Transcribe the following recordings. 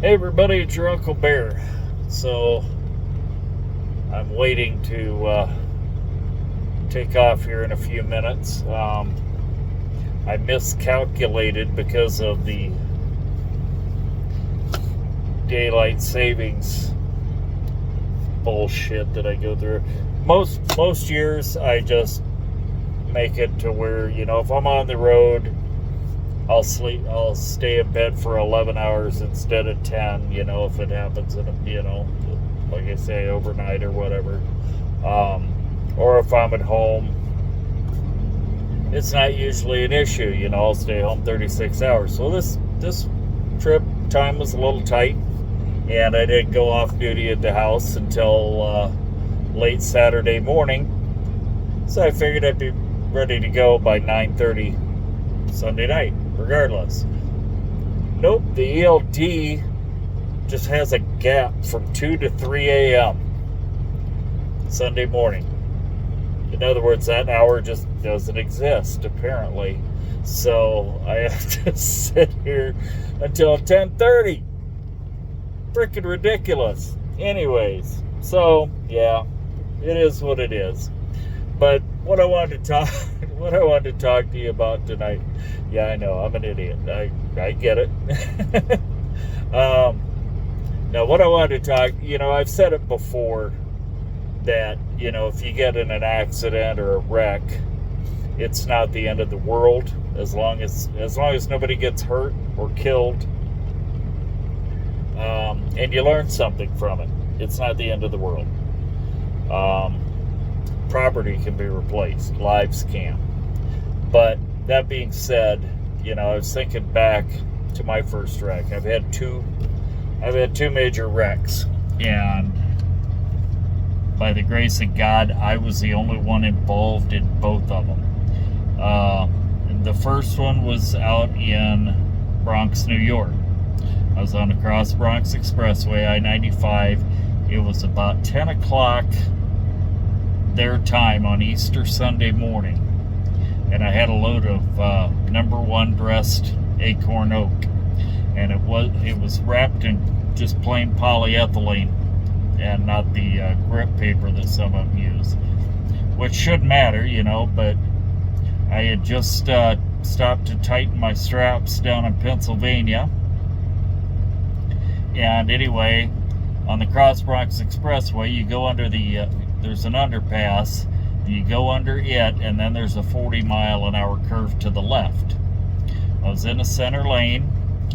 Hey everybody, it's your Uncle Bear. So I'm waiting to take off here in a few minutes. I miscalculated because of the daylight savings bullshit that I go through. Most years I just make it to where, if I'm on the road, I'll stay in bed for 11 hours instead of 10, if it happens like I say, overnight or whatever. Or if I'm at home, it's not usually an issue, I'll stay home 36 hours. So this trip time was a little tight, and I didn't go off duty at the house until late Saturday morning. So I figured I'd be ready to go by 9:30 Sunday night, regardless. Nope, the ELD just has a gap from 2 to 3 a.m. Sunday morning. In other words, that hour just doesn't exist, apparently. So I have to sit here until 10:30. Freaking ridiculous. Anyways, so yeah, it is what it is. But what I wanted to talk to you about tonight. Yeah, I know, I'm an idiot. I get it. Now, what I wanted to talk, I've said it before that, if you get in an accident or a wreck, it's not the end of the world as long as nobody gets hurt or killed, and you learn something from it. It's not the end of the world. Property can be replaced, lives can't. But that being said, I was thinking back to my first wreck. I've had two major wrecks, and by the grace of God, I was the only one involved in both of them. The first one was out in Bronx, New York. I was on the Cross Bronx Expressway, I-95. It was about 10 o'clock their time on Easter Sunday morning, and I had a load of number one dressed acorn oak, and it was wrapped in just plain polyethylene and not the grip paper that some of them use, which shouldn't matter, but I had just stopped to tighten my straps down in Pennsylvania. And anyway, on the Cross Bronx Expressway, you go under there's an underpass, you go under it, and then there's a 40-mile-an-hour curve to the left. I was in the center lane,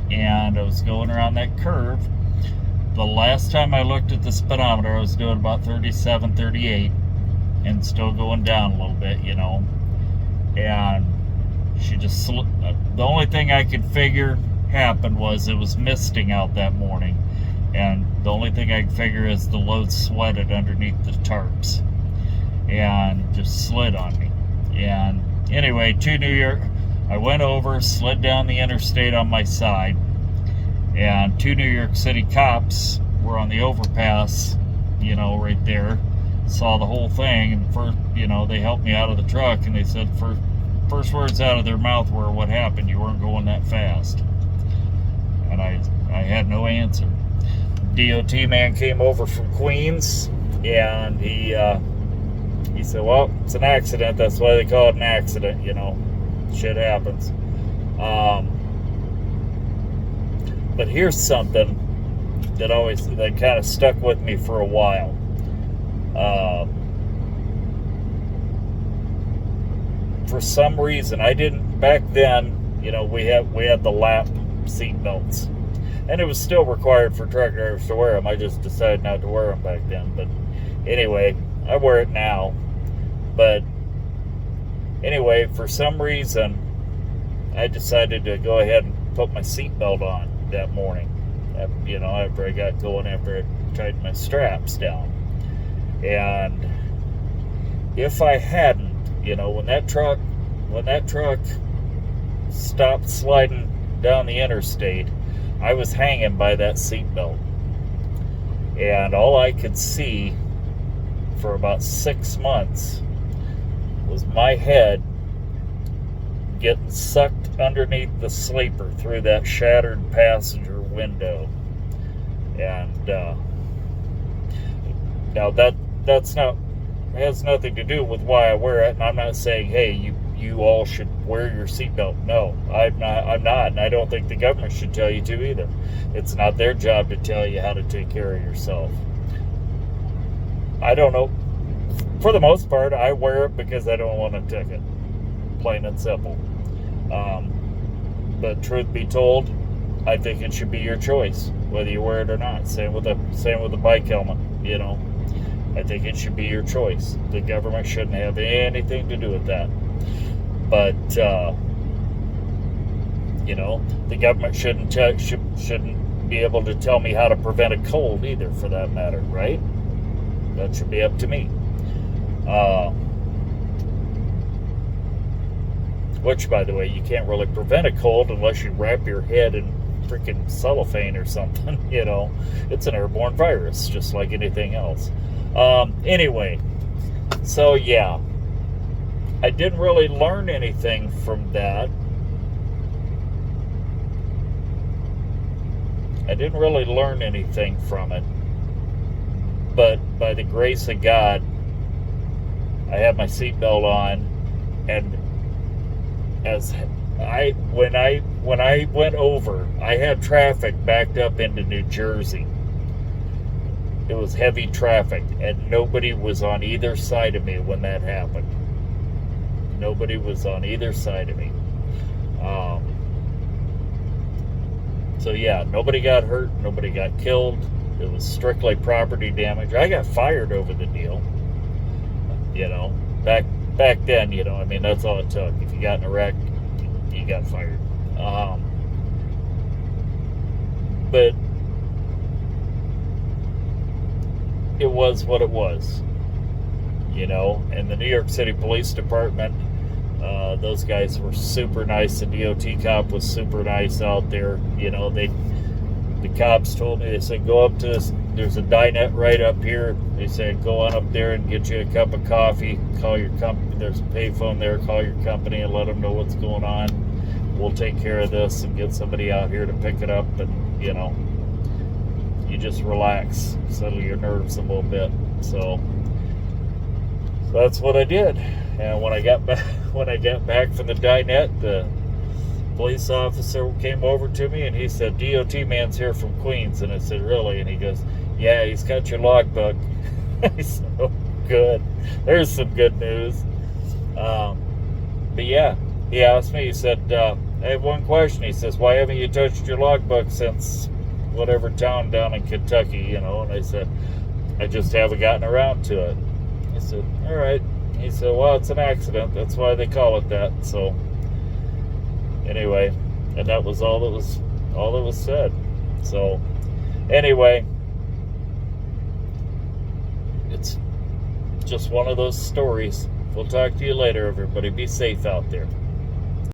and I was going around that curve. The last time I looked at the speedometer, I was doing about 37, 38, and still going down a little bit, And she just the only thing I could figure happened was it was misting out that morning, and the only thing I could figure is the load sweated underneath the tarps and just slid on me. And anyway, to New York, I went over, slid down the interstate on my side, and two New York City cops were on the overpass, right there, saw the whole thing, and first, they helped me out of the truck, and they said first words out of their mouth were, "What happened? You weren't going that fast." And I had no answer. DOT man came over from Queens, and he said, "Well, it's an accident. That's why they call it an accident. Shit happens." But here's something that kind of stuck with me for a while. For some reason, I didn't back then. We had the lap seat belts, and it was still required for truck drivers to wear them. I just decided not to wear them back then. But anyway, I wear it now. But anyway, for some reason, I decided to go ahead and put my seatbelt on that morning. After I got going, after I tightened my straps down. And if I hadn't, when that truck stopped sliding down the interstate, I was hanging by that seatbelt. And all I could see for about 6 months was my head getting sucked underneath the sleeper through that shattered passenger window. And now that's not has nothing to do with why I wear it. And I'm not saying, hey, you all should wear your seatbelt. No, I'm not, and I don't think the government should tell you to either. It's not their job to tell you how to take care of yourself. I don't know. For the most part, I wear it because I don't want a ticket. Plain and simple. But truth be told, I think it should be your choice whether you wear it or not. Same with the bike helmet. You know, I think it should be your choice. The government shouldn't have anything to do with that. But you know, the government shouldn't be able to tell me how to prevent a cold either, for that matter, right? That should be up to me. Which, by the way, you can't really prevent a cold unless you wrap your head in freaking cellophane or something. You know, it's an airborne virus, just like anything else. Anyway, so yeah, I didn't really learn anything from that. I didn't really learn anything from it. But by the grace of God, I had my seatbelt on, and when I went over, I had traffic backed up into New Jersey. It was heavy traffic, and nobody was on either side of me when that happened. Nobody was on either side of me. So yeah, nobody got hurt, nobody got killed. It was strictly property damage. I got fired over the deal. You know, back then, you know, I mean, that's all it took. If you got in a wreck, you got fired. But it was what it was, you know. And the New York City Police Department, those guys were super nice. The DOT cop was super nice out there. You know, the cops told me, they said, go up to this, there's a dinette right up here. They said, go on up there and get you a cup of coffee. Call your company. There's a payphone there. Call your company and let them know what's going on. We'll take care of this and get somebody out here to pick it up. And, you know, you just relax, settle your nerves a little bit. So that's what I did. And when I got back from the dinette, the police officer came over to me and he said, DOT man's here from Queens. And I said, really? And he goes, yeah, he's got your logbook. I said, oh, good. There's some good news. But yeah, he asked me, he said, I have one question. He says, why haven't you touched your logbook since whatever town down in Kentucky, you know? And I said, I just haven't gotten around to it. He said, all right. He said, well, it's an accident. That's why they call it that. So anyway, and that was all that was said. So anyway, it's just one of those stories. We'll talk to you later, everybody. Be safe out there.